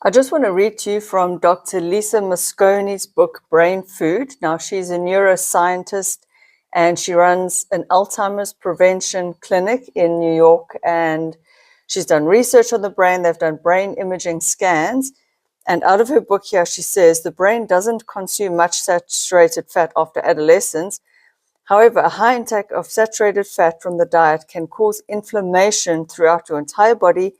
I just want to read to you from Dr. Lisa Mosconi's book, Brain Food. Now, she's a neuroscientist and she runs an Alzheimer's prevention clinic in New York. And she's done research on the brain. They've done brain imaging scans. And out of her book here, she says the brain doesn't consume much saturated fat after adolescence. However, a high intake of saturated fat from the diet can cause inflammation throughout your entire body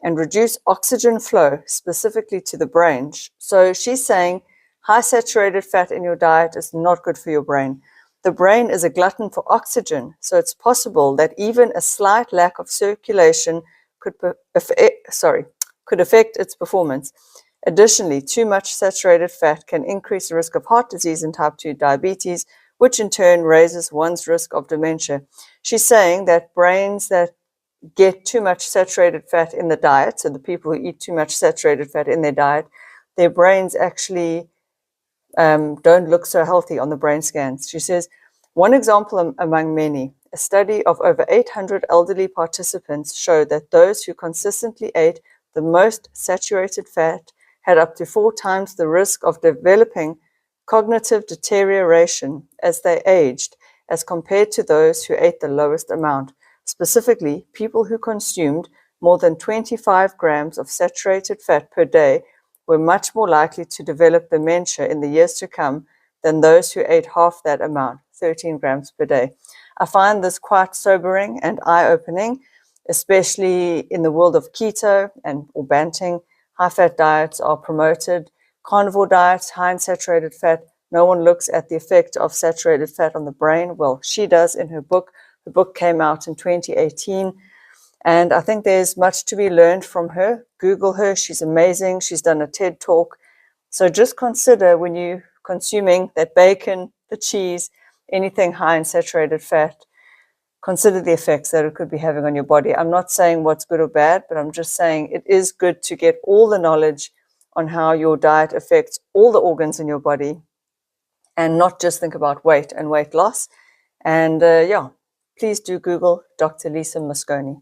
and reduce oxygen flow, specifically to the brain. So she's saying high saturated fat in your diet is not good for your brain. The brain is a glutton for oxygen, so it's possible that even a slight lack of circulation could affect its performance. Additionally, too much saturated fat can increase the risk of heart disease and type 2 diabetes, which in turn raises one's risk of dementia. She's saying that brains that get too much saturated fat in the diet, so the people who eat too much saturated fat in their diet, their brains actually don't look so healthy on the brain scans. She says, one example among many, a study of over 800 elderly participants showed that those who consistently ate the most saturated fat had up to 4 times the risk of developing cognitive deterioration as they aged as compared to those who ate the lowest amount. Specifically, people who consumed more than 25 grams of saturated fat per day were much more likely to develop dementia in the years to come than those who ate half that amount, 13 grams per day. I find this quite sobering and eye-opening, especially in the world of keto or banting. High-fat diets are promoted. Carnivore diets, high in saturated fat. No one looks at the effect of saturated fat on the brain. Well, she does in her book. The book came out in 2018. And I think there's much to be learned from her. Google her. She's amazing. She's done a TED Talk. So just consider when you're consuming that bacon, the cheese, anything high in saturated fat, consider the effects that it could be having on your body. I'm not saying what's good or bad, but I'm just saying it is good to get all the knowledge on how your diet affects all the organs in your body and not just think about weight and weight loss. And please do Google Dr. Lisa Mosconi.